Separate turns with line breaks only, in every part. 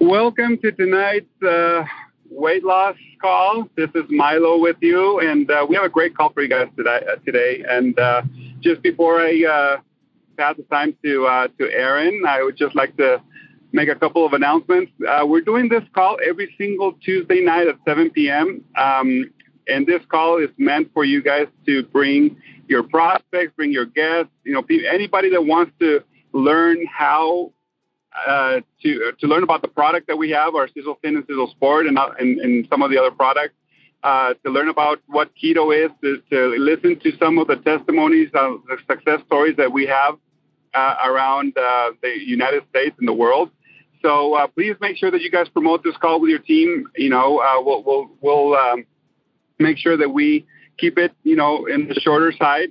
Welcome to tonight's weight loss call. This is Milo with you, and we have a great call for you guys today. And just before I pass the time to Aaron, I would just like to make a couple of announcements. We're doing this call every single Tuesday night at 7 p.m. And this call is meant for you guys to bring your prospects, bring your guests, anybody that wants to learn how to learn about the product that we have, our SiselTHIN and SiselSport, and some of the other products, to learn about what keto is, to listen to some of the testimonies of the success stories that we have around the United States and the world. So please make sure that you guys promote this call with your team. We'll make sure that we keep it, in the shorter side.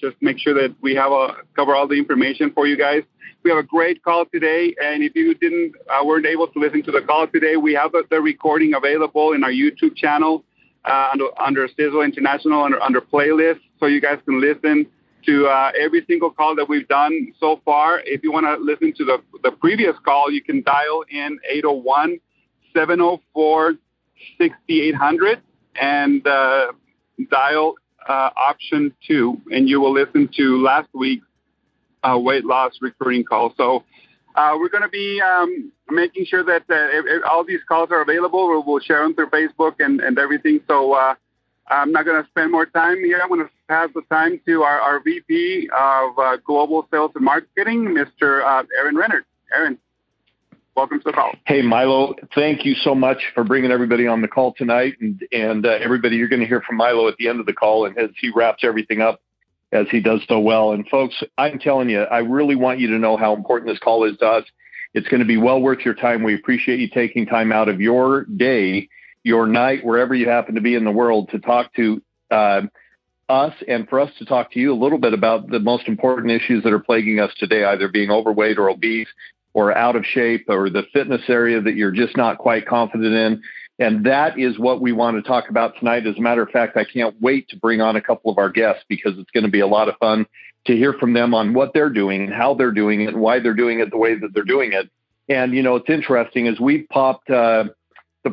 Just make sure that we have cover all the information for you guys. We have a great call today, and if you weren't able to listen to the call today, we have the recording available in our YouTube channel under Sizzle International under playlists, so you guys can listen to every single call that we've done so far. If you want to listen to the previous call, you can dial in 801-704-6800 and dial option 2, and you will listen to last week's weight loss recruiting call. So we're going to be making sure that all these calls are available. We'll share them through Facebook and everything. So I'm not going to spend more time here. I'm going to pass the time to our VP of Global Sales and Marketing, Mr. Aaron Rennert. Aaron, welcome to the call.
Hey, Milo, thank you so much for bringing everybody on the call tonight. And everybody, you're going to hear from Milo at the end of the call, and as he wraps everything up, as he does so well. And folks, I'm telling you, I really want you to know how important this call is to us. It's going to be well worth your time. We appreciate you taking time out of your day, your night, wherever you happen to be in the world, to talk to us and for us to talk to you a little bit about the most important issues that are plaguing us today, either being overweight or obese or out of shape or the fitness area that you're just not quite confident in. And that is what we want to talk about tonight. As a matter of fact, I can't wait to bring on a couple of our guests because it's going to be a lot of fun to hear from them on what they're doing and how they're doing it and why they're doing it the way that they're doing it. And, it's interesting as we've popped the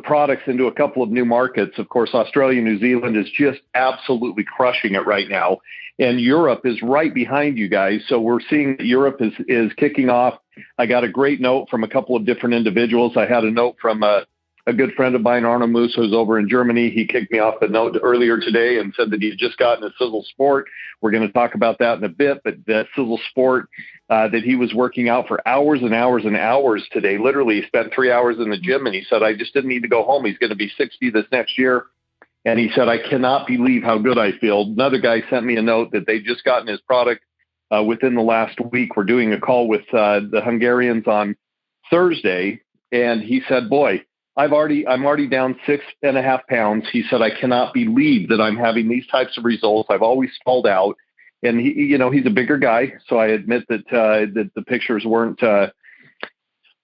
products into a couple of new markets. Of course, Australia, New Zealand is just absolutely crushing it right now. And Europe is right behind you guys. So we're seeing that Europe is kicking off. I got a great note from a couple of different individuals. I had a note from a good friend of mine, Arno Moose, who's over in Germany. He kicked me off a note earlier today and said that he had just gotten a SiselSport. We're going to talk about that in a bit, but that SiselSport that he was working out for hours and hours and hours today. Literally, he spent 3 hours in the gym, and he said, I just didn't need to go home. He's going to be 60 this next year. And he said, I cannot believe how good I feel. Another guy sent me a note that they just gotten his product within the last week. We're doing a call with the Hungarians on Thursday, and he said, boy, I'm already down 6.5 pounds. He said, I cannot believe that I'm having these types of results. I've always stalled out. And he's a bigger guy. So I admit that the pictures weren't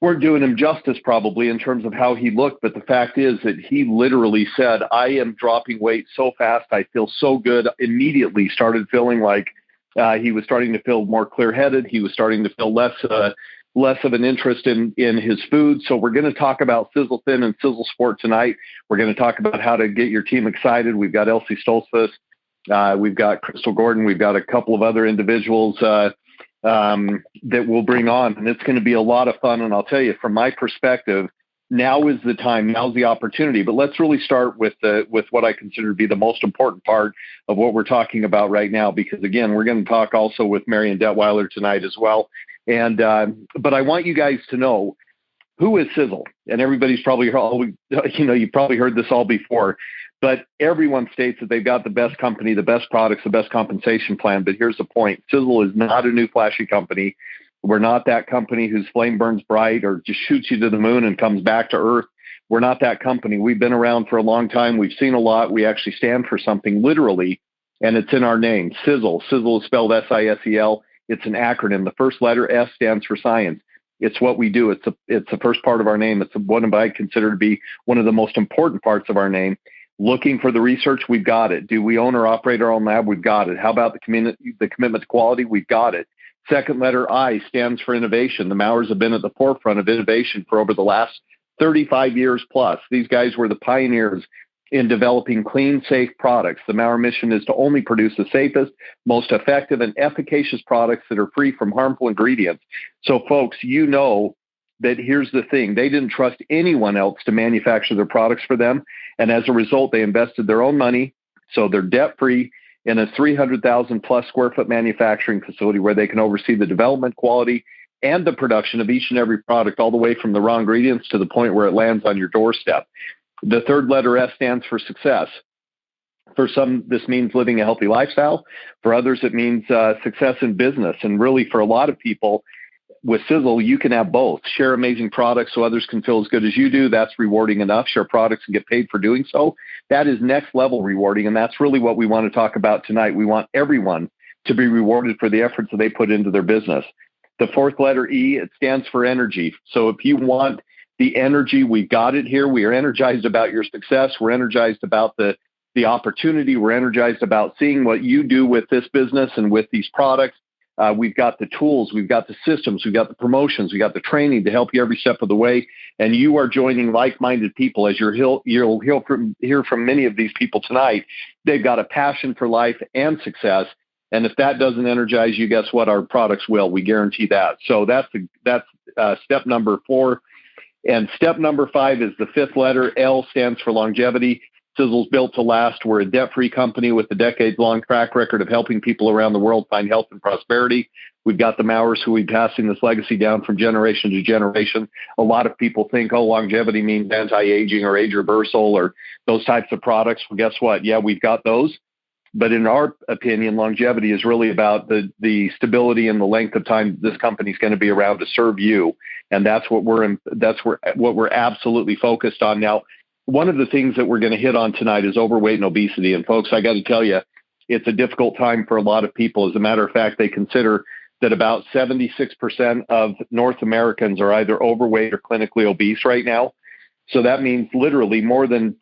doing him justice probably in terms of how he looked. But the fact is that he literally said, I am dropping weight so fast. I feel so good. Immediately started feeling like he was starting to feel more clear-headed. He was starting to feel less of an interest in his food. So we're going to talk about SiselTHIN and SiselSport tonight. We're going to talk about how to get your team excited. We've got Elsie Stoltzfus. We've got Crystal Gordon. We've got a couple of other individuals that we'll bring on. And it's going to be a lot of fun. And I'll tell you, from my perspective, now is the time. Now's the opportunity. But let's really start with what I consider to be the most important part of what we're talking about right now. Because, again, we're going to talk also with Marion Detweiler tonight as well. And but I want you guys to know, who is Sizzle? And everybody's probably you've probably heard this all before, but everyone states that they've got the best company, the best products, the best compensation plan. But here's the point. Sizzle is not a new flashy company. We're not that company whose flame burns bright or just shoots you to the moon and comes back to earth. We're not that company. We've been around for a long time. We've seen a lot. We actually stand for something literally, and it's in our name. Sizzle. Sizzle is spelled SISEL. It's an acronym. The first letter, S, stands for science. It's what we do. It's the first part of our name. It's one I consider to be one of the most important parts of our name. Looking for the research, we've got it. Do we own or operate our own lab? We've got it. How about the commitment to quality? We've got it. Second letter I stands for innovation. The Mowers have been at the forefront of innovation for over the last 35 years plus. These guys were the pioneers in developing clean, safe products. The Maurer mission is to only produce the safest, most effective, and efficacious products that are free from harmful ingredients. So, folks, you know that here's the thing. They didn't trust anyone else to manufacture their products for them. And as a result, they invested their own money, so they're debt-free, in a 300,000 plus square foot manufacturing facility where they can oversee the development, quality, and the production of each and every product, all the way from the raw ingredients to the point where it lands on your doorstep. The third letter S stands for success. For some, this means living a healthy lifestyle. For others, it means success in business. And really, for a lot of people, with Sizzle, you can have both. Share amazing products so others can feel as good as you do. That's rewarding enough. Share products and get paid for doing so. That is next level rewarding. And that's really what we want to talk about tonight. We want everyone to be rewarded for the efforts that they put into their business. The fourth letter E, it stands for energy. So if you want the energy, we've got it here. We are energized about your success. We're energized about the opportunity. We're energized about seeing what you do with this business and with these products. We've got the tools, we've got the systems, we've got the promotions, we've got the training to help you every step of the way. And you are joining like-minded people. As you'll hear from many of these people tonight. They've got a passion for life and success. And if that doesn't energize you, guess what? Our products will. We guarantee that. So that's step number 4. And step number 5 is the fifth letter. L stands for longevity. Sizzle's built to last. We're a debt-free company with a decades-long track record of helping people around the world find health and prosperity. We've got the Mowers who will be passing this legacy down from generation to generation. A lot of people think, longevity means anti-aging or age reversal or those types of products. Well, guess what? Yeah, we've got those. But in our opinion, longevity is really about the stability and the length of time this company is going to be around to serve you. And that's what we're absolutely focused on now. One of the things that we're going to hit on tonight is overweight and obesity. And folks, I got to tell you, it's a difficult time for a lot of people. As a matter of fact, they consider that about 76% of North Americans are either overweight or clinically obese right now. So that means literally more than,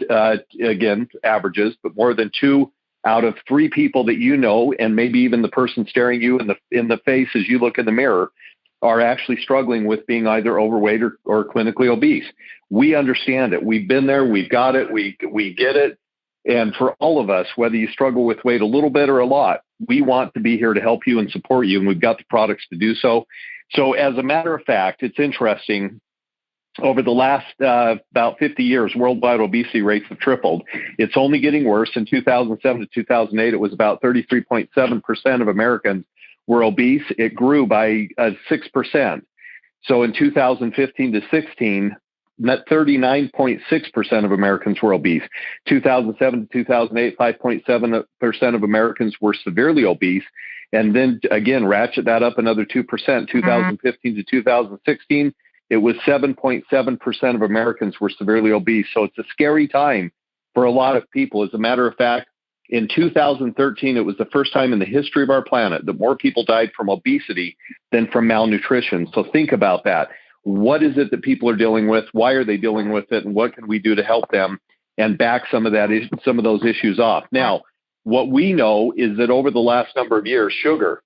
again, averages, but more than 2 out of 3 people that you know, and maybe even the person staring you in the face as you look in the mirror, are actually struggling with being either overweight or clinically obese. We understand it. We've been there. We've got it. We get it. And for all of us, whether you struggle with weight a little bit or a lot, we want to be here to help you and support you. And we've got the products to do so. So as a matter of fact, it's interesting. Over the last about 50 years, worldwide obesity rates have tripled. It's only getting worse. In 2007 to 2008, it was about 33.7% of Americans were obese. It grew by 6%. So in 2015 to 16, that 39.6% of Americans were obese. 2007 to 2008, 5.7% of Americans were severely obese. And then again, ratchet that up another 2%. 2015 to 2016, it was 7.7% of Americans were severely obese. So it's a scary time for a lot of people. As a matter of fact, in 2013, it was the first time in the history of our planet that more people died from obesity than from malnutrition. So think about that. What is it that people are dealing with? Why are they dealing with it? And what can we do to help them and back some of those issues off? Now, what we know is that over the last number of years, sugar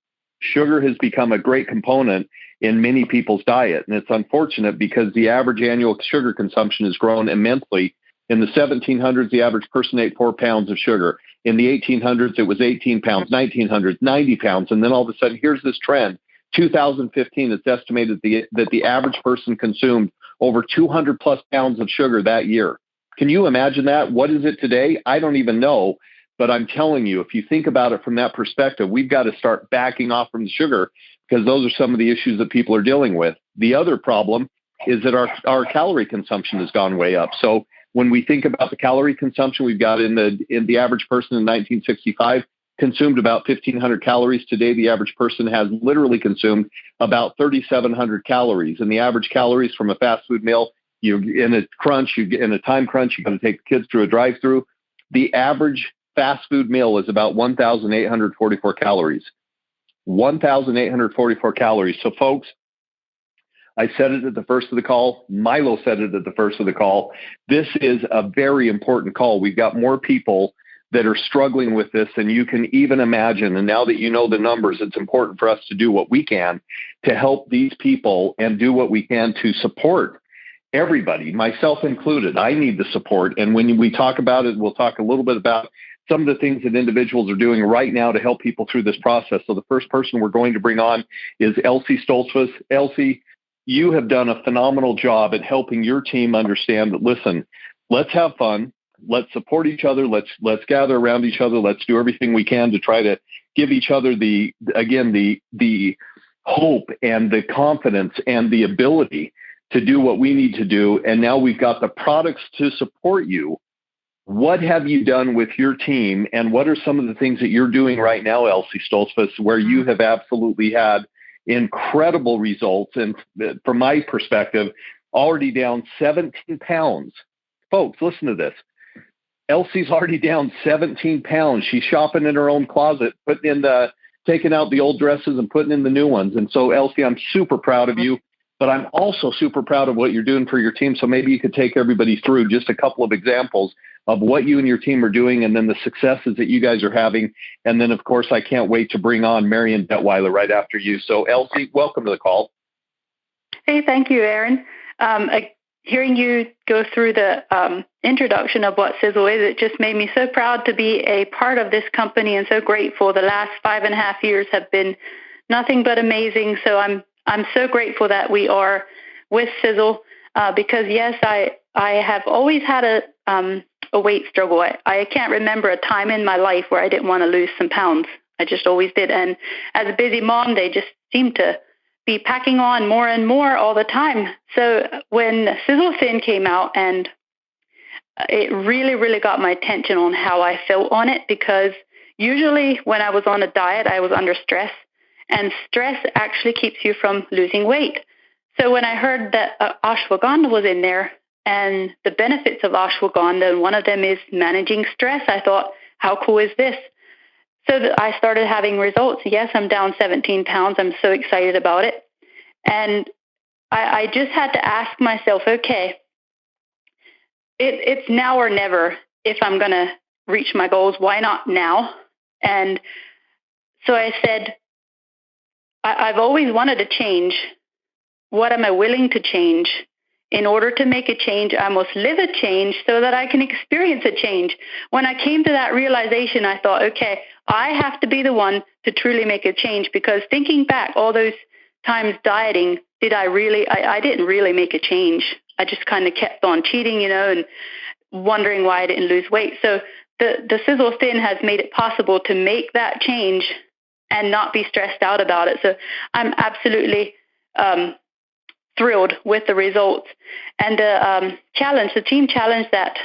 has become a great component in many people's diet. And it's unfortunate because the average annual sugar consumption has grown immensely. In the 1700s, the average person ate 4 pounds of sugar. In the 1800s, it was 18 pounds, 1900s, 90 pounds. And then all of a sudden, here's this trend. 2015, it's estimated that the average person consumed over 200 plus pounds of sugar that year. Can you imagine that? What is it today? I don't even know. But I'm telling you, if you think about it from that perspective, we've got to start backing off from the sugar because those are some of the issues that people are dealing with. The other problem is that our calorie consumption has gone way up. So when we think about the calorie consumption, we've got in the average person in 1965 consumed about 1,500 calories. Today, the average person has literally consumed about 3,700 calories. And the average calories from a fast food meal, in a time crunch, you're going to take the kids through a drive-through. The average fast food meal is about 1,844 calories. 1,844 calories. So, folks, I said it at the first of the call. Milo said it at the first of the call. This is a very important call. We've got more people that are struggling with this than you can even imagine. And now that you know the numbers, it's important for us to do what we can to help these people and do what we can to support everybody, myself included. I need the support. And when we talk about it, we'll talk a little bit about some of the things that individuals are doing right now to help people through this process. So the first person we're going to bring on is Elsie Stoltzfus. Elsie, you have done a phenomenal job at helping your team understand that, listen, let's have fun. Let's support each other. Let's gather around each other. Let's do everything we can to try to give each other the hope and the confidence and the ability to do what we need to do. And now we've got the products to support you. What have you done with your team, and what are some of the things that you're doing right now, Elsie Stoltzfus, where you have absolutely had incredible results? And from my perspective, already down 17 pounds. Folks, listen to this. Elsie's already down 17 pounds. She's shopping in her own closet, taking out the old dresses and putting in the new ones. And so, Elsie, I'm super proud of you, but I'm also super proud of what you're doing for your team. So maybe you could take everybody through just a couple of examples of what you and your team are doing, and then the successes that you guys are having. And then, of course, I can't wait to bring on Marion Detweiler right after you. So, Elsie, welcome to the call.
Hey, thank you, Aaron. Hearing you go through the introduction of what Sizzle is, it just made me so proud to be a part of this company and so grateful. The last 5.5 years have been nothing but amazing. So I'm so grateful that we are with Sizzle because, yes, I have always had a weight struggle. I can't remember a time in my life where I didn't want to lose some pounds. I just always did. And as a busy mom, they just seem to be packing on more and more all the time. So when SiselTHIN came out, and it really, really got my attention on how I felt on it, because usually when I was on a diet, I was under stress, and stress actually keeps you from losing weight. So when I heard that ashwagandha was in there and the benefits of ashwagandha, and one of them is managing stress, I thought, how cool is this? So I started having results. Yes, I'm down 17 pounds. I'm so excited about it. And I just had to ask myself, okay, it's now or never if I'm going to reach my goals. Why not now? And so I said, I've always wanted to change. What am I willing to change? In order to make a change, I must live a change so that I can experience a change. When I came to that realization, I thought, okay, I have to be the one to truly make a change, because thinking back all those times dieting, I didn't really make a change. I just kind of kept on cheating, and wondering why I didn't lose weight. So the SiselTHIN has made it possible to make that change and not be stressed out about it. So I'm absolutely thrilled with the results and the team challenge that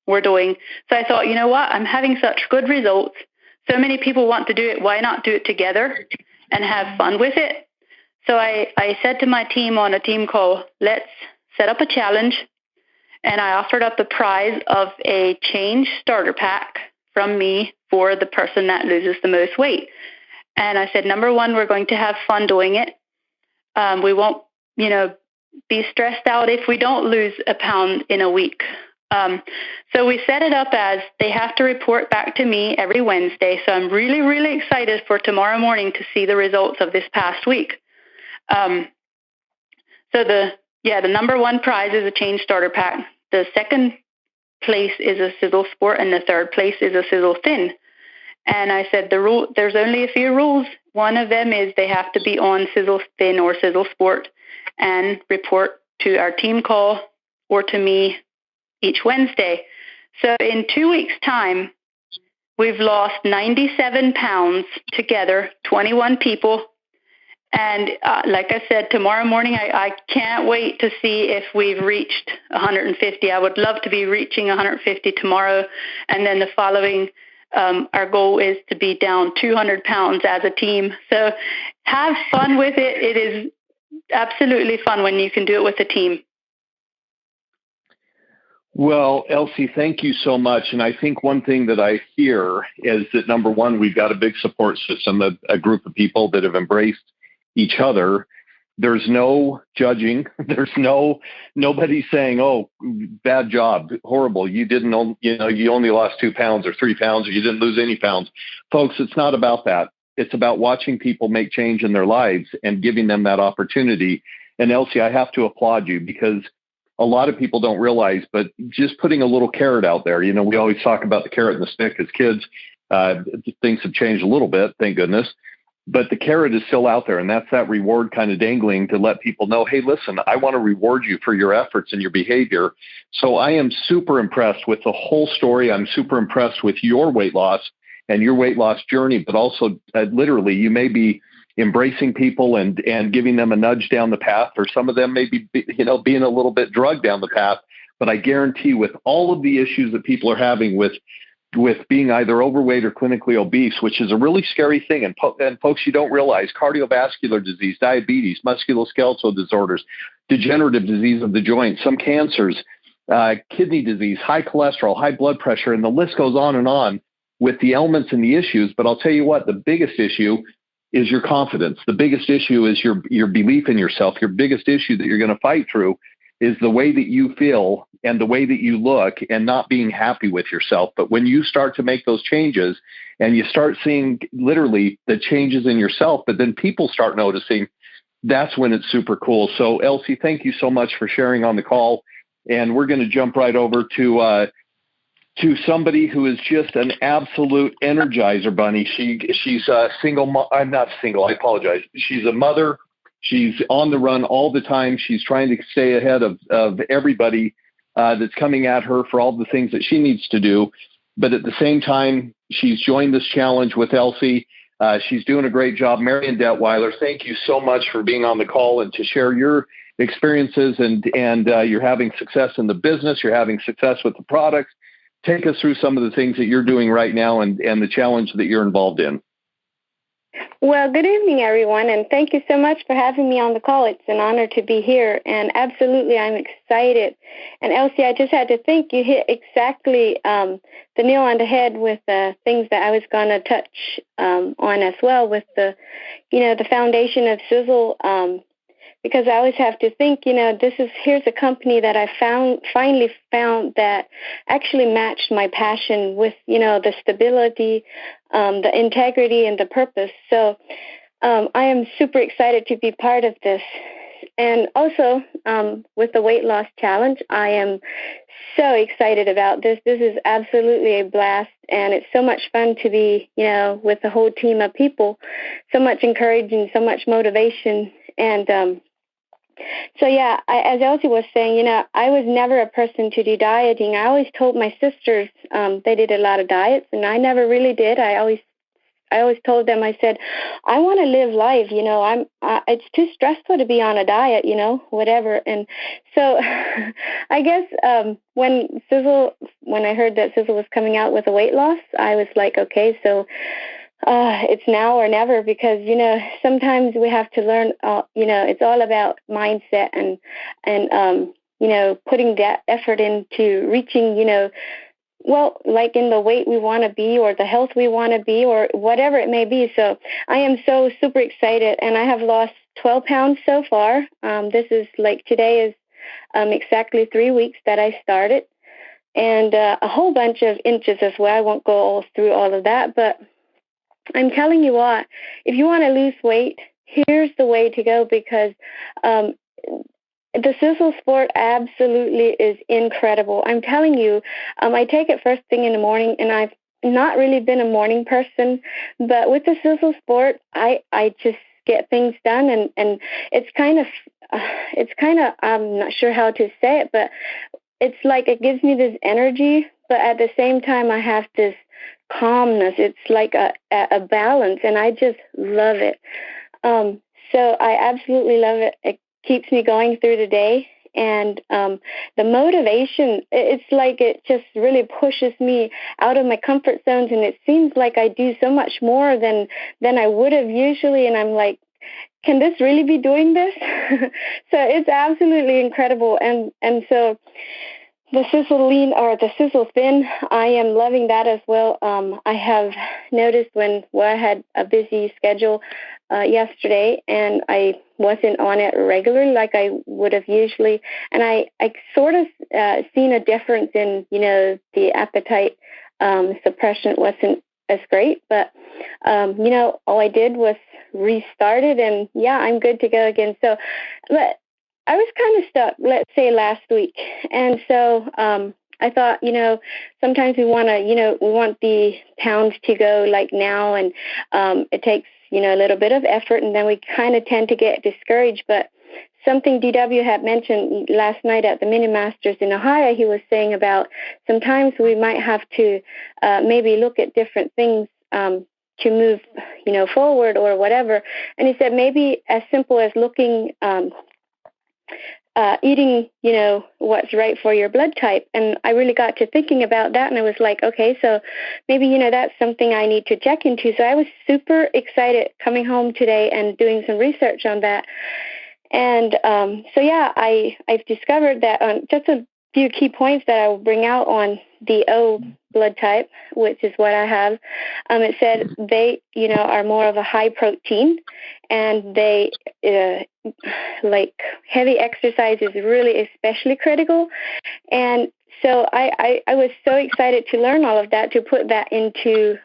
we're doing. So I thought, you know what, I'm having such good results. So many people want to do it. Why not do it together and have fun with it? So I said to my team on a team call, let's set up a challenge. And I offered up the prize of a change starter pack from me for the person that loses the most weight. And I said, number one, we're going to have fun doing it. We won't, be stressed out if we don't lose a pound in a week. So we set it up as they have to report back to me every Wednesday. So I'm really, really excited for tomorrow morning to see the results of this past week. So the number one prize is a change starter pack. The second place is a Sizzle Sport, and the third place is a SiselTHIN. And I said there's only a few rules. One of them is they have to be on SiselTHIN or Sizzle Sport and report to our team call or to me each Wednesday. So in 2 weeks' time, we've lost 97 pounds together, 21 people. And like I said, tomorrow morning, I can't wait to see if we've reached 150. I would love to be reaching 150 tomorrow. And then the following, our goal is to be down 200 pounds as a team. So have fun with it. It is absolutely fun when you can do it with a team.
Well, Elsie, thank you so much. And I think one thing that I hear is that, number one, we've got a big support system, a group of people that have embraced each other There's no judging. There's nobody saying, "Oh, bad job, horrible. You you only lost 2 pounds or 3 pounds, or you didn't lose any pounds." Folks, it's not about that. It's about watching people make change in their lives and giving them that opportunity. And Elsie, I have to applaud you, because a lot of people don't realize, but just putting a little carrot out there. We always talk about the carrot and the stick as kids. Things have changed a little bit, thank goodness. But the carrot is still out there, and that's that reward kind of dangling to let people know, hey, listen, I want to reward you for your efforts and your behavior. So I am super impressed with the whole story. I'm super impressed with your weight loss and your weight loss journey, but also literally you may be embracing people and giving them a nudge down the path, or some of them may be, being a little bit drugged down the path. But I guarantee, with all of the issues that people are having with being either overweight or clinically obese, which is a really scary thing. And folks, you don't realize cardiovascular disease, diabetes, musculoskeletal disorders, degenerative disease of the joints, some cancers, kidney disease, high cholesterol, high blood pressure, and the list goes on with the elements and the issues. But I'll tell you what, the biggest issue is your confidence. The biggest issue is your belief in yourself. Your biggest issue that you're going to fight through is the way that you feel and the way that you look, and not being happy with yourself. But when you start to make those changes and you start seeing literally the changes in yourself, but then people start noticing, that's when it's super cool. So Elsie, thank you so much for sharing on the call. And we're going to jump right over to somebody who is just an absolute energizer bunny. She's a single. I'm not single. I apologize. She's a mother. She's on the run all the time. She's trying to stay ahead of everybody that's coming at her for all the things that she needs to do. But at the same time, she's joined this challenge with Elsie. She's doing a great job. Marion Detweiler, thank you so much for being on the call and to share your experiences, and you're having success in the business. You're having success with the products. Take us through some of the things that you're doing right now and the challenge that you're involved in.
Well, good evening, everyone, and thank you so much for having me on the call. It's an honor to be here, and absolutely, I'm excited. And Elsie, I just had to think you hit exactly the nail on the head with the things that I was going to touch on as well, with the foundation of Sizzle. Because I always have to think, here's a company that I finally found that actually matched my passion with, the stability, the integrity, and the purpose. So I am super excited to be part of this. And also with the weight loss challenge, I am so excited about this. This is absolutely a blast, and it's so much fun to be, with a whole team of people, so much encouraging, so much motivation. And so, yeah, as Elsie was saying, I was never a person to do dieting. I always told my sisters they did a lot of diets, and I never really did. I always told them, I said, I want to live life. It's too stressful to be on a diet, whatever. And so I guess when I heard that Sizzle was coming out with a weight loss, I was like, okay, so it's now or never, because, sometimes we have to learn, it's all about mindset and putting that effort into reaching, like in the weight we want to be, or the health we want to be, or whatever it may be. So I am so super excited, and I have lost 12 pounds so far. This is today is exactly 3 weeks that I started, and a whole bunch of inches as well. I won't go through all of that, but I'm telling you what, if you want to lose weight, here's the way to go, because the Sizzle Sport absolutely is incredible. I'm telling you, I take it first thing in the morning, and I've not really been a morning person, but with the Sizzle Sport, I just get things done, and it's kind of, I'm not sure how to say it, but it's like it gives me this energy, but at the same time, I have this calmness. It's like a balance, and I just love it. So I absolutely love it. It keeps me going through the day, and the motivation, it's like it just really pushes me out of my comfort zones, and it seems like I do so much more than I would have usually, and I'm like, can this really be doing this? So it's absolutely incredible, and so the SiselTHIN or the SiselTHIN, I am loving that as well. I have noticed I had a busy schedule yesterday, and I wasn't on it regularly like I would have usually, and I sort of seen a difference in, the appetite suppression wasn't as great, but all I did was restart it, and I'm good to go again. So, but I was kind of stuck, let's say last week. And so I thought, sometimes we want the pounds to go like now, and it takes, a little bit of effort, and then we kind of tend to get discouraged. But something DW had mentioned last night at the Mini Masters in Ohio, he was saying about sometimes we might have to maybe look at different things to move, forward or whatever. And he said maybe as simple as looking eating, what's right for your blood type. And I really got to thinking about that, and I was like, okay, so maybe, that's something I need to check into. So I was super excited coming home today and doing some research on that. And I've discovered that on just a few key points that I will bring out on the O blood type, which is what I have. It said they, are more of a high protein, and they like heavy exercise is really especially critical. And so I was so excited to learn all of that, to put that into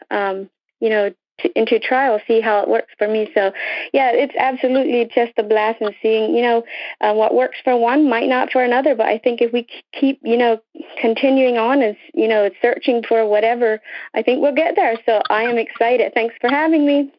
into trial, see how it works for me. So it's absolutely just a blast, and seeing what works for one might not for another. But I think if we keep continuing on as searching for whatever, I think we'll get there. So I am excited. Thanks for having me.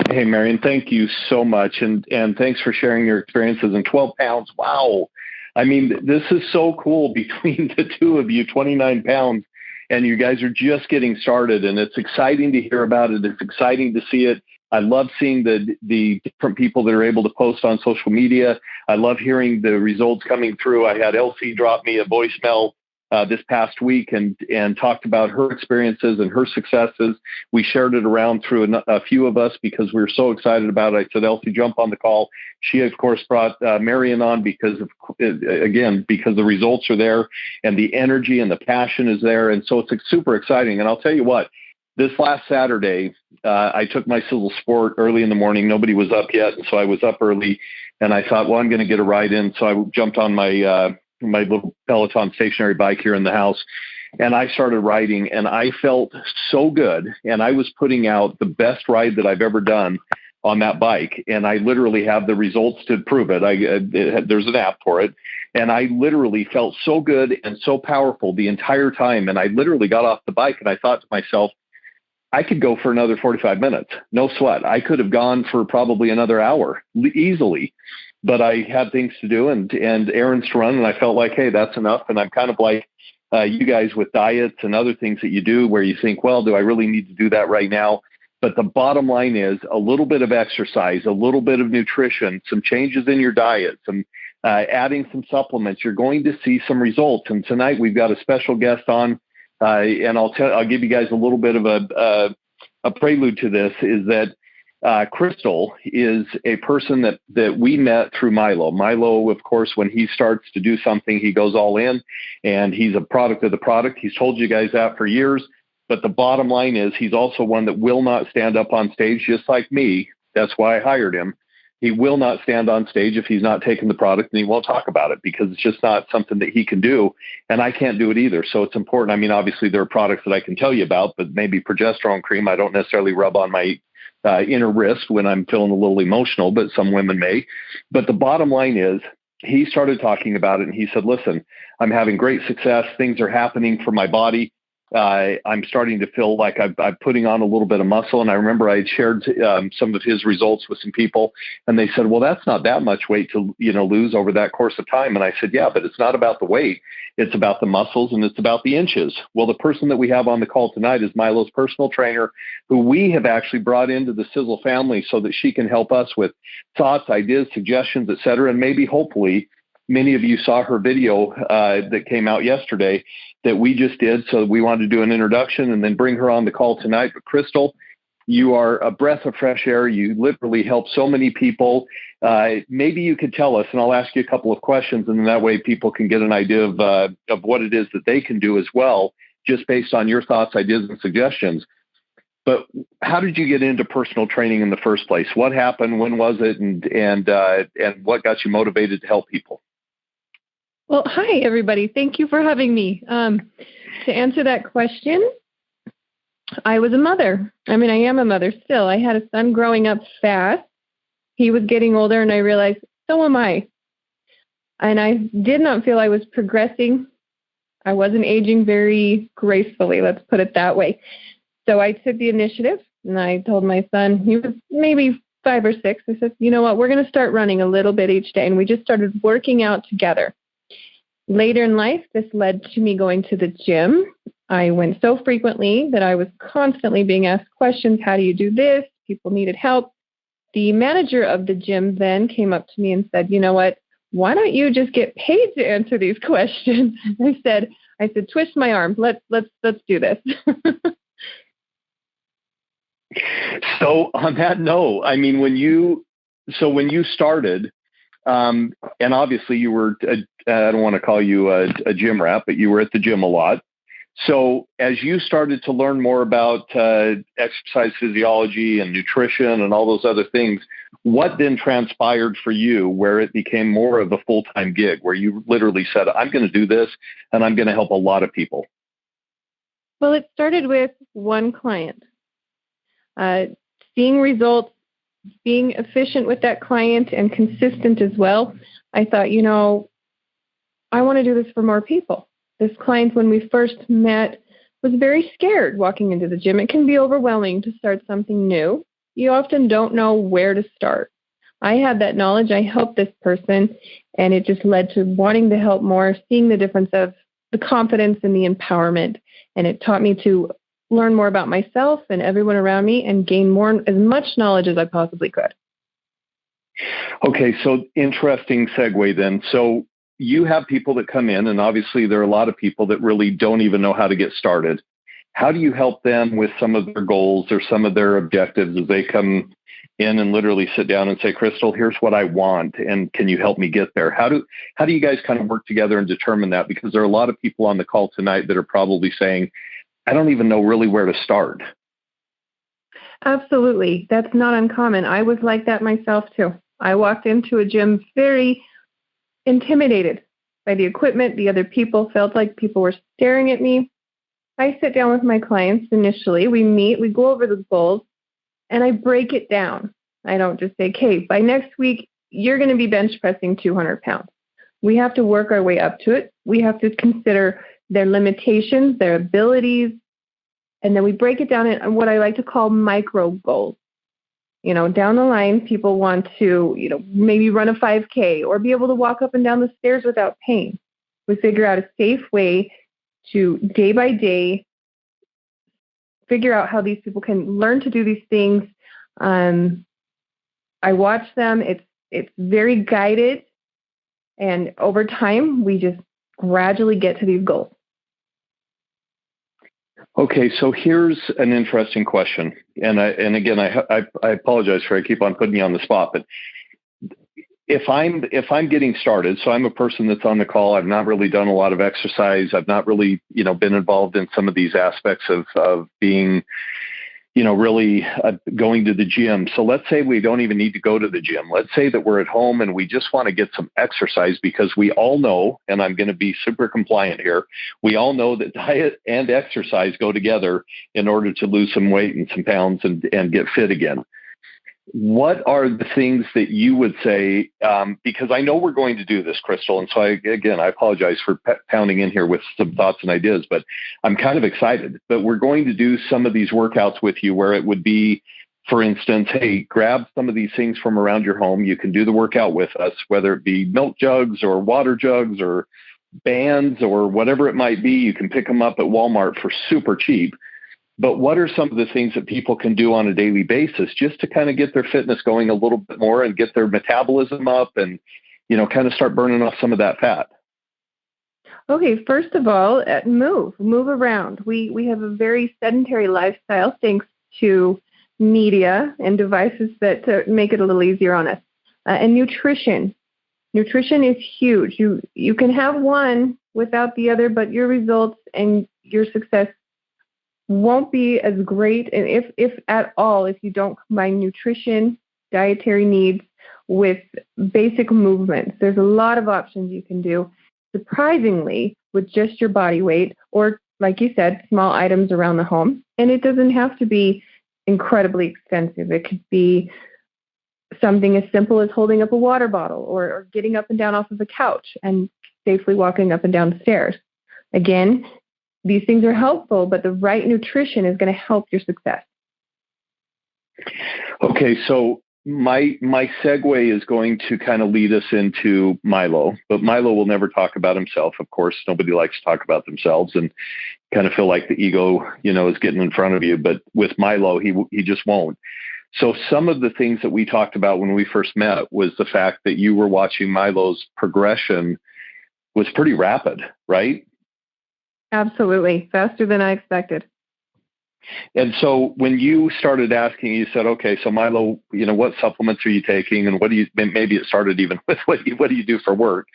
Hey, Marion, thank you so much, and thanks for sharing your experiences. And 12 pounds, wow! I mean, this is so cool between the two of you, 29 pounds. And you guys are just getting started, and it's exciting to hear about it. It's exciting to see it. I love seeing the different people that are able to post on social media. I love hearing the results coming through. I had Elsie drop me a voicemail this past week and talked about her experiences and her successes. We shared it around through a few of us because we were so excited about it. I said, Elsie, jump on the call. She, of course, brought Marion on because the results are there and the energy and the passion is there. And so it's super exciting. And I'll tell you what, this last Saturday, I took my Sizzle Sport early in the morning. Nobody was up yet. And so I was up early, and I thought, well, I'm going to get a ride in. So I jumped on my little Peloton stationary bike here in the house, and I started riding, and I felt so good. And I was putting out the best ride that I've ever done on that bike. And I literally have the results to prove it. There's an app for it. And I literally felt so good and so powerful the entire time. And I literally got off the bike, and I thought to myself, I could go for another 45 minutes. No sweat. I could have gone for probably another hour easily. But I had things to do and errands to run, and I felt like, hey, that's enough. And I'm kind of like you guys with diets and other things that you do where you think, well, do I really need to do that right now? But the bottom line is a little bit of exercise, a little bit of nutrition, some changes in your diet, some adding some supplements. You're going to see some results. And tonight we've got a special guest on, and I'll give you guys a little bit of a prelude to this, is that Crystal is a person that we met through Milo. Milo, of course, when he starts to do something, he goes all in, and he's a product of the product. He's told you guys that for years. But the bottom line is he's also one that will not stand up on stage, just like me. That's why I hired him. He will not stand on stage if he's not taking the product, and he won't talk about it because it's just not something that he can do. And I can't do it either. So it's important. I mean, obviously there are products that I can tell you about, but maybe progesterone cream, I don't necessarily rub on my inner wrist when I'm feeling a little emotional, but some women may. But the bottom line is he started talking about it, and he said, listen, I'm having great success. Things are happening for my body. I'm starting to feel like I'm putting on a little bit of muscle. And I remember I had shared some of his results with some people, and they said, well, that's not that much weight to, lose over that course of time. And I said, yeah, but it's not about the weight. It's about the muscles, and it's about the inches. Well, the person that we have on the call tonight is Milo's personal trainer, who we have actually brought into the Sizzle family so that she can help us with thoughts, ideas, suggestions, et cetera. And maybe, hopefully, many of you saw her video that came out yesterday that we just did. So we wanted to do an introduction and then bring her on the call tonight. But Crystal, You are a breath of fresh air. You literally help so many people. Maybe you could tell us, and I'll ask you a couple of questions, and that way people can get an idea of what it is that they can do as well, just based on your thoughts, ideas, and suggestions. But how did you get into personal training in the first place? What happened? When was it? And what got you motivated to help people?
Well, hi, everybody. Thank you for having me. To answer that question, I was a mother. I mean, I am a mother still. I had a son growing up fast. He was getting older, and I realized, so am I. And I did not feel I was progressing. I wasn't aging very gracefully, let's put it that way. So I took the initiative, and I told my son, he was maybe 5 or 6, I said, you know what, we're going to start running a little bit each day. And we just started working out together. Later in life, this led to me going to the gym. I went so frequently that I was constantly being asked questions. How do you do this? People needed help. The manager of the gym then came up to me and said, you know what, why don't you just get paid to answer these questions? I said, twist my arm. Let's do this.
So on that note, I mean, when you started, and obviously you were, I don't want to call you a gym rat, but you were at the gym a lot. So as you started to learn more about exercise physiology and nutrition and all those other things, what then transpired for you where it became more of a full-time gig, where you literally said, I'm going to do this and I'm going to help a lot of people?
Well, it started with one client. Seeing results, being efficient with that client and consistent as well. I thought, you know, I want to do this for more people. This client, when we first met, was very scared walking into the gym. It can be overwhelming to start something new. You often don't know where to start. I had that knowledge. I helped this person, and it just led to wanting to help more, seeing the difference of the confidence and the empowerment. And it taught me to learn more about myself and everyone around me and gain as much knowledge as I possibly could.
Okay, so interesting segue then. So you have people that come in, and obviously there are a lot of people that really don't even know how to get started. How do you help them with some of their goals or some of their objectives as they come in and literally sit down and say, Crystal, here's what I want, and can you help me get there? How do you guys kind of work together and determine that? Because there are a lot of people on the call tonight that are probably saying, I don't even know really where to start.
Absolutely. That's not uncommon. I was like that myself too. I walked into a gym very intimidated by the equipment, the other people, felt like people were staring at me. I sit down with my clients initially. We meet, we go over the goals, and I break it down. I don't just say, okay, by next week, you're going to be bench pressing 200 pounds. We have to work our way up to it. We have to consider their limitations, their abilities, and then we break it down in what I like to call micro goals. You know, down the line, people want to, you know, maybe run a 5K or be able to walk up and down the stairs without pain. We figure out a safe way to day by day figure out how these people can learn to do these things. I watch them. It's very guided, and over time, we just gradually get to these goals.
Okay, so here's an interesting question, and again, I apologize for I keep on putting you on the spot, but if I'm getting started, so I'm a person that's on the call, I've not really done a lot of exercise, I've not really been involved in some of these aspects of being really going to the gym. So let's say we don't even need to go to the gym. Let's say that we're at home and we just want to get some exercise, because we all know, and I'm going to be super compliant here, we all know that diet and exercise go together in order to lose some weight and some pounds and get fit again. What are the things that you would say, because I know we're going to do this, Crystal, and so I apologize for pounding in here with some thoughts and ideas, but I'm kind of excited. But we're going to do some of these workouts with you where it would be, for instance, hey, grab some of these things from around your home. You can do the workout with us, whether it be milk jugs or water jugs or bands or whatever it might be. You can pick them up at Walmart for super cheap. But what are some of the things that people can do on a daily basis just to kind of get their fitness going a little bit more and get their metabolism up and, kind of start burning off some of that fat?
Okay, first of all, move around. We have a very sedentary lifestyle thanks to media and devices that to make it a little easier on us. And nutrition. Nutrition is huge. You can have one without the other, but your results and your success won't be as great, and if at all, if you don't combine nutrition, dietary needs with basic movements. There's a lot of options you can do, surprisingly, with just your body weight, or like you said, small items around the home. And it doesn't have to be incredibly expensive. It could be something as simple as holding up a water bottle or getting up and down off of a couch and safely walking up and down the stairs. Again, these things are helpful, but the right nutrition is going to help your success.
Okay, so my segue is going to kind of lead us into Milo, but Milo will never talk about himself. Of course, nobody likes to talk about themselves and kind of feel like the ego, is getting in front of you. But with Milo, he just won't. So some of the things that we talked about when we first met was the fact that you were watching Milo's progression was pretty rapid, right?
Absolutely. Faster than I expected.
And so when you started asking, you said, okay, so Milo, what supplements are you taking? And maybe it started even with what do you do for work?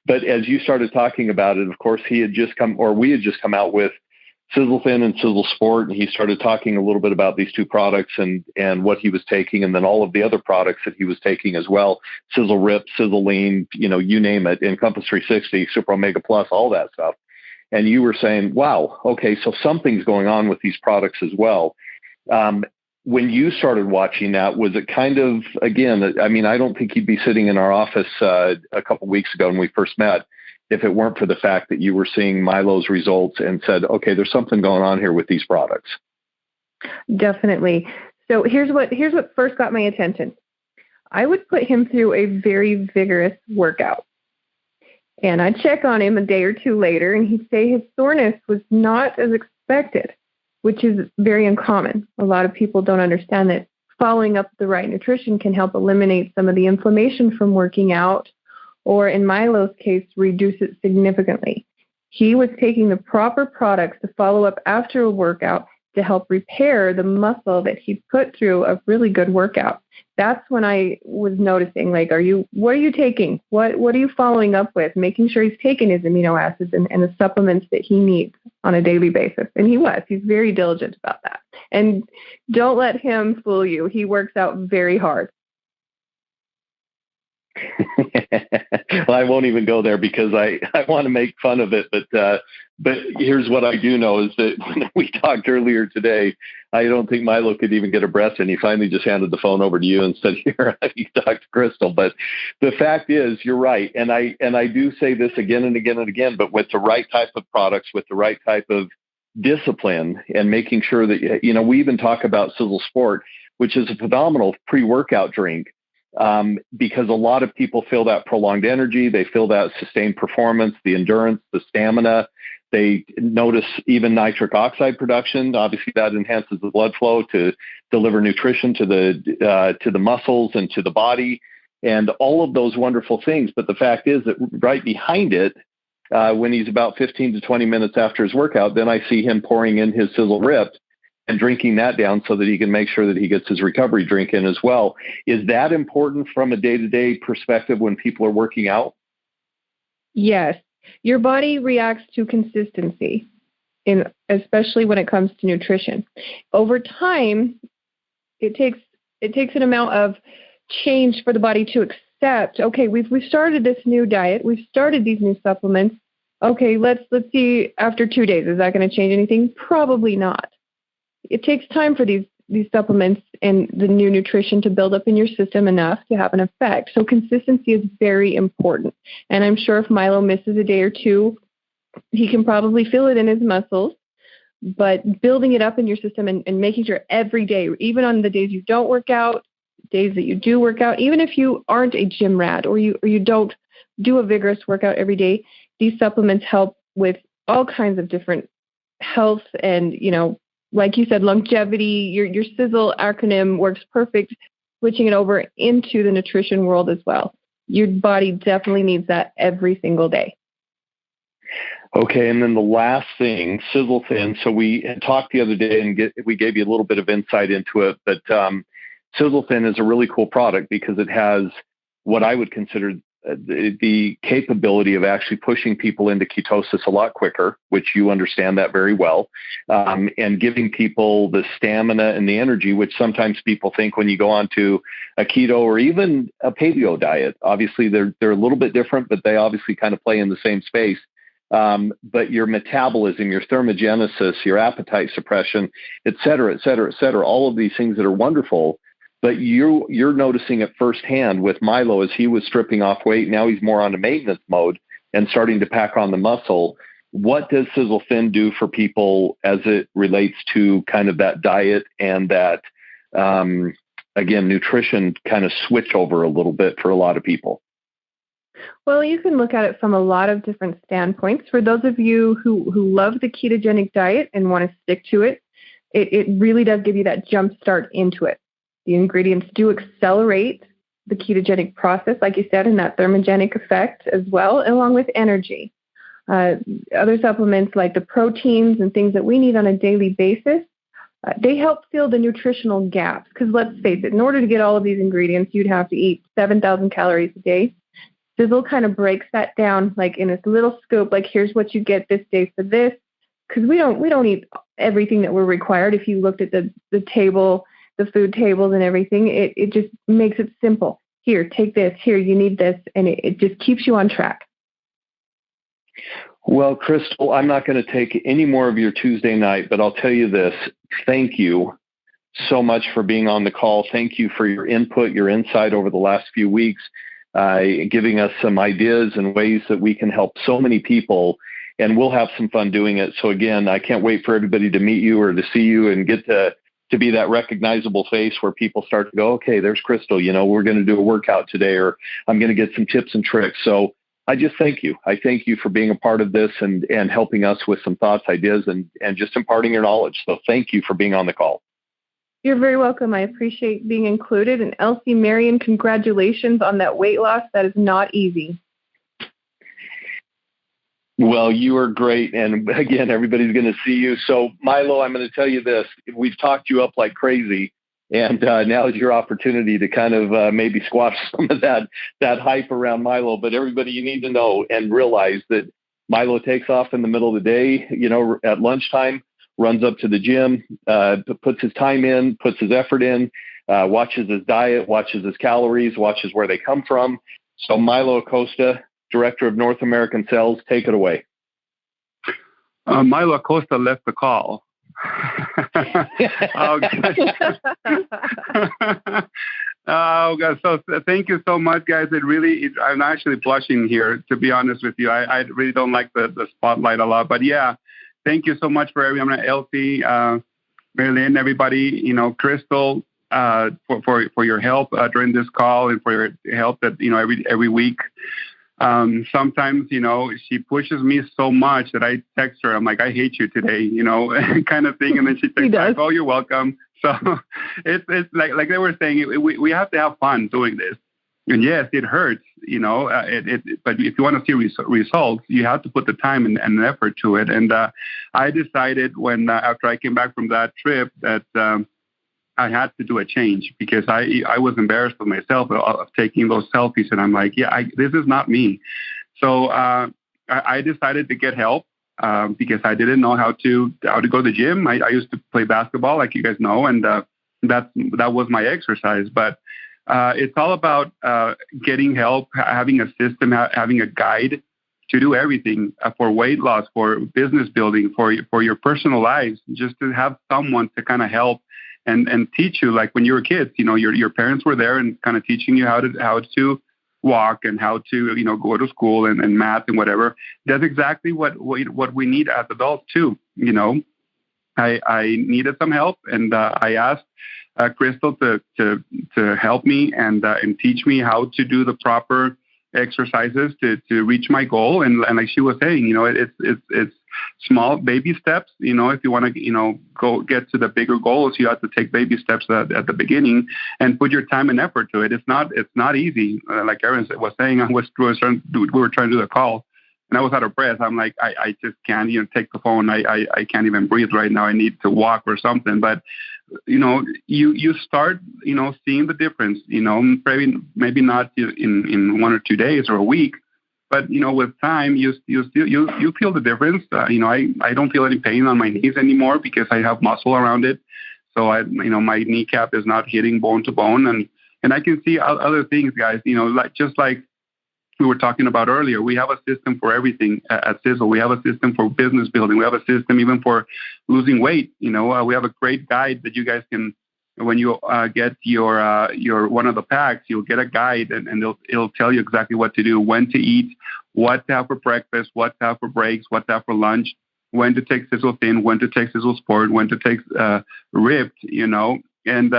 But as you started talking about it, of course, we had just come out with SiselTHIN and SiselSport. And he started talking a little bit about these two products and what he was taking. And then all of the other products that he was taking as well, SiselRip, SiselLean, you name it, Encompass 360, Super Omega Plus, all that stuff. And you were saying, wow, okay, so something's going on with these products as well. When you started watching that, was it kind of, again, I don't think you'd be sitting in our office a couple of weeks ago when we first met if it weren't for the fact that you were seeing Milo's results and said, okay, there's something going on here with these products.
Definitely. So here's what first got my attention. I would put him through a very vigorous workout. And I'd check on him a day or two later, and he'd say his soreness was not as expected, which is very uncommon. A lot of people don't understand that following up the right nutrition can help eliminate some of the inflammation from working out, or in Milo's case, reduce it significantly. He was taking the proper products to follow up after a workout to help repair the muscle that he put through a really good workout. That's when I was noticing, what are you taking? What are you following up with? Making sure he's taking his amino acids and the supplements that he needs on a daily basis. And he's very diligent about that. And don't let him fool you. He works out very hard.
Well, I won't even go there because I want to make fun of it. But here's what I do know is that when we talked earlier today, I don't think Milo could even get a breath in. He finally just handed the phone over to you and said, here, you talk to Crystal. But the fact is, you're right. And I do say this again and again and again, but with the right type of products, with the right type of discipline and making sure that, we even talk about SiselSport, which is a phenomenal pre-workout drink. Because a lot of people feel that prolonged energy, they feel that sustained performance, the endurance, the stamina. They notice even nitric oxide production. Obviously, that enhances the blood flow to deliver nutrition to the muscles and to the body, and all of those wonderful things. But the fact is that right behind it, when he's about 15 to 20 minutes after his workout, then I see him pouring in his SiselRip and drinking that down so that he can make sure that he gets his recovery drink in as well. Is that important from a day-to-day perspective when people are working out?
Yes. Your body reacts to consistency, especially when it comes to nutrition. Over time, it takes an amount of change for the body to accept, okay, we've started this new diet, we've started these new supplements. Okay, let's see after 2 days, is that going to change anything? Probably not. It takes time for these supplements and the new nutrition to build up in your system enough to have an effect. So consistency is very important. And I'm sure if Milo misses a day or two, he can probably feel it in his muscles. But building it up in your system and making sure every day, even on the days you don't work out, days that you do work out, even if you aren't a gym rat or you don't do a vigorous workout every day, these supplements help with all kinds of different health and, like you said, longevity. Your SISL acronym works perfect, switching it over into the nutrition world as well. Your body definitely needs that every single day.
Okay, and then the last thing, SiselTHIN. So we had talked the other day, and we gave you a little bit of insight into it. But SiselTHIN is a really cool product because it has what I would consider the capability of actually pushing people into ketosis a lot quicker, which you understand that very well, and giving people the stamina and the energy, which sometimes people think when you go on to a keto or even a paleo diet. Obviously, they're a little bit different, but they obviously kind of play in the same space. But your metabolism, your thermogenesis, your appetite suppression, et cetera, all of these things that are wonderful. But you're noticing it firsthand with Milo as he was stripping off weight. Now he's more on a maintenance mode and starting to pack on the muscle. What does SiselTHIN do for people as it relates to kind of that diet and that, again, nutrition kind of switch over a little bit for a lot of people?
Well, you can look at it from a lot of different standpoints. For those of you who love the ketogenic diet and want to stick to it, it really does give you that jump start into it. The ingredients do accelerate the ketogenic process, like you said, and that thermogenic effect as well, along with energy. Other supplements like the proteins and things that we need on a daily basis, they help fill the nutritional gaps. Because let's face it, in order to get all of these ingredients, you'd have to eat 7,000 calories a day. Sizzle kind of breaks that down like in this little scope, like here's what you get this day for this. Because we don't eat everything that we're required. If you looked at the table, the food tables and everything, it just makes it simple. Here, take this. Here, you need this. And it just keeps you on track.
Well, Crystal, I'm not going to take any more of your Tuesday night, but I'll tell you this. Thank you so much for being on the call. Thank you for your input, your insight over the last few weeks, giving us some ideas and ways that we can help so many people. And we'll have some fun doing it. So again, I can't wait for everybody to meet you or to see you and get to be that recognizable face where people start to go, okay, there's Crystal, we're going to do a workout today, or I'm going to get some tips and tricks. So I just thank you. I thank you for being a part of this and helping us with some thoughts, ideas, and just imparting your knowledge. So thank you for being on the call.
You're very welcome. I appreciate being included. And Elsie, Marion, congratulations on that weight loss. That is not easy.
Well, you are great. And again, everybody's going to see you. So Milo, I'm going to tell you this. We've talked you up like crazy. And now is your opportunity to kind of maybe squash some of that hype around Milo. But everybody, you need to know and realize that Milo takes off in the middle of the day, at lunchtime, runs up to the gym, puts his time in, puts his effort in, watches his diet, watches his calories, watches where they come from. So Milo Acosta, Director of North American Sales, take it away.
Milo Acosta left the call. Oh, God. So thank you so much, guys. I'm actually blushing here, to be honest with you. I really don't like the spotlight a lot, but yeah, thank you so much for everyone. Elsie, Marilyn, everybody, Crystal, for your help during this call and for your help that, every week. Sometimes, she pushes me so much that I text her, I'm like, I hate you today, kind of thing. And then she texts back, oh, you're welcome. So it's like they were saying, we have to have fun doing this. And yes, it hurts, but if you want to see results, you have to put the time and effort to it. And I decided after I came back from that trip that I had to do a change because I was embarrassed with myself of taking those selfies. And I'm like, this is not me. So I decided to get help because I didn't know how to go to the gym. I used to play basketball, like you guys know, and that was my exercise. But it's all about getting help, having a system, having a guide to do everything for weight loss, for business building, for your personal lives, just to have someone to kind of help and teach you, like when you were kids, your parents were there and kind of teaching you how to walk and how to, go to school and math and whatever. That's exactly what we need as adults too. I needed some help, and I asked Crystal to help me and teach me how to do the proper exercises to reach my goal. And like she was saying, it's small baby steps. If you want to, go get to the bigger goals, you have to take baby steps at the beginning and put your time and effort to it. It's not easy. Like Erin was saying, we were trying to do the call. And I was out of breath. I'm like, I just can't even take the phone. I can't even breathe right now. I need to walk or something. But, you start, seeing the difference, maybe not in 1 or 2 days or a week, but, with time, you feel the difference. I don't feel any pain on my knees anymore because I have muscle around it. So my kneecap is not hitting bone to bone, and I can see other things, guys. Like we were talking about earlier, we have a system for everything at Sizzle. We have a system for business building. We have a system even for losing weight. We have a great guide that you guys can, when you get your one of the packs, you'll get a guide, and it'll tell you exactly what to do, when to eat, what to have for breakfast, what to have for breaks, what to have for lunch, when to take SiselTHIN, when to take Sizzle Sport, when to take Ripped, and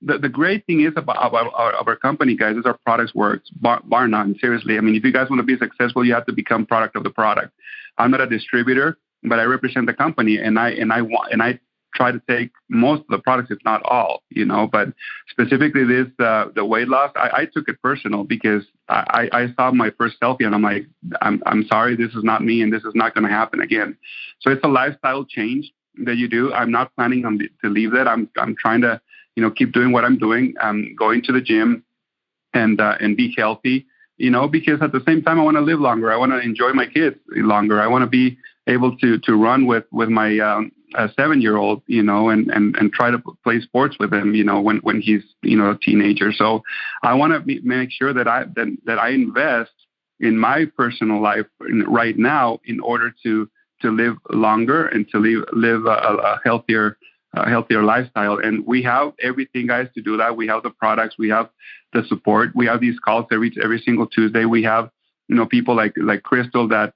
the great thing is about our company, guys, is our products works, bar none. Seriously, I mean, if you guys want to be successful, you have to become product of the product. I'm not a distributor, but I represent the company, and I try to take most of the products, if not all, But specifically this, the weight loss, I took it personal because I saw my first selfie, and I'm like, I'm sorry, this is not me, and this is not going to happen again. So it's a lifestyle change that you do. I'm not planning to leave that. I'm trying to keep doing what I'm doing. I'm going to the gym and be healthy, because at the same time, I want to live longer. I want to enjoy my kids longer. I want to be able to run with my 7-year-old, and try to play sports with him, when he's, a teenager. So I want to make sure that I invest in my personal life right now in order to live longer and to live a healthier lifestyle. And we have everything, guys, to do that. We have the products, we have the support, we have these calls every single Tuesday. We have people like Crystal that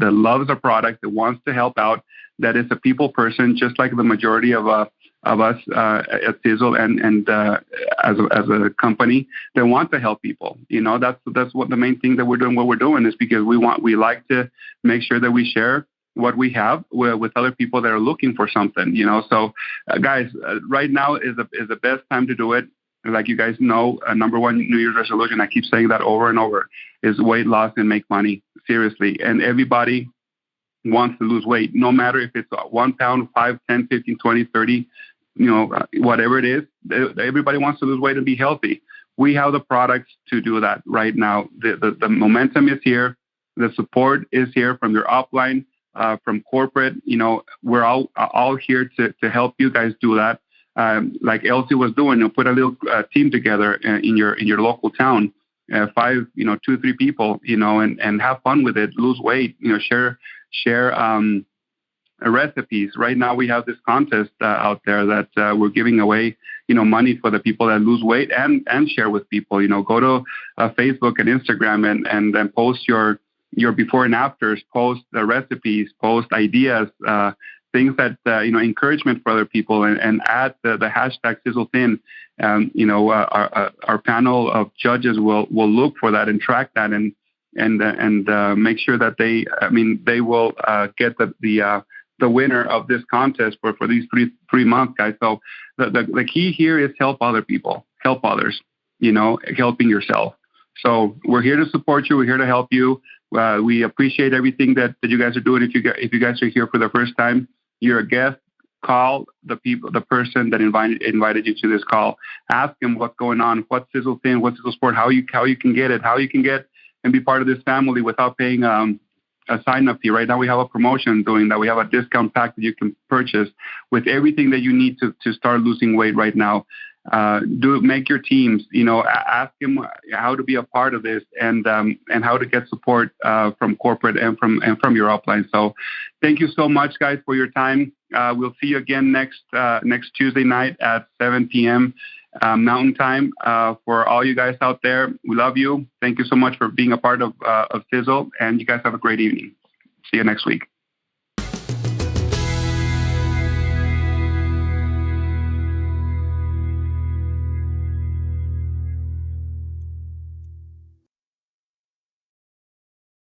loves the product, that wants to help out, that is a people person, just like the majority of us at Sizzle and as a company that want to help people. That's what the main thing that we're doing. What we're doing is because we like to make sure that we share what we have with other people that are looking for something. So guys, right now is the best time to do it. Like you guys know, number one New Year's resolution, I keep saying that over and over, is weight loss and make money. Seriously. And everybody wants to lose weight, no matter if it's 1 pound, 5, 10, 15, 20, 30, whatever it is. Everybody wants to lose weight and be healthy. We have the products to do that right now. The momentum is here. The support is here from your upline, from corporate. We're all here to help you guys do that. Like Elsie was doing, put a little team together in your local town, 5, 2, 3 people, and have fun with it. Lose weight, share recipes. Right now we have this contest out there that we're giving away, money for the people that lose weight and share with people. Go to Facebook and Instagram and then post your before and afters, post the recipes, post ideas, things that, encouragement for other people, and add the hashtag SiselTHIN. Our panel of judges will look for that and track that and make sure that they will get the winner of this contest for these three months, guys. So the key here is help other people, help others, helping yourself. So we're here to support you. We're here to help you. We appreciate everything that you guys are doing. If you guys are here for the first time, you're a guest, call the person that invited you to this call. Ask them what's going on, what's SiselTHIN, what's Sizzle Sport, how you can get it, how you can get and be part of this family without paying a sign-up fee. Right now we have a promotion doing that. We have a discount pack that you can purchase with everything that you need to start losing weight right now. Make your teams, ask them how to be a part of this and how to get support from corporate and from your upline. So thank you so much, guys, for your time. We'll see you again next Tuesday night at 7 p.m. Mountain Time. For all you guys out there, we love you. Thank you so much for being a part of Sizzle, and you guys have a great evening. See you next week.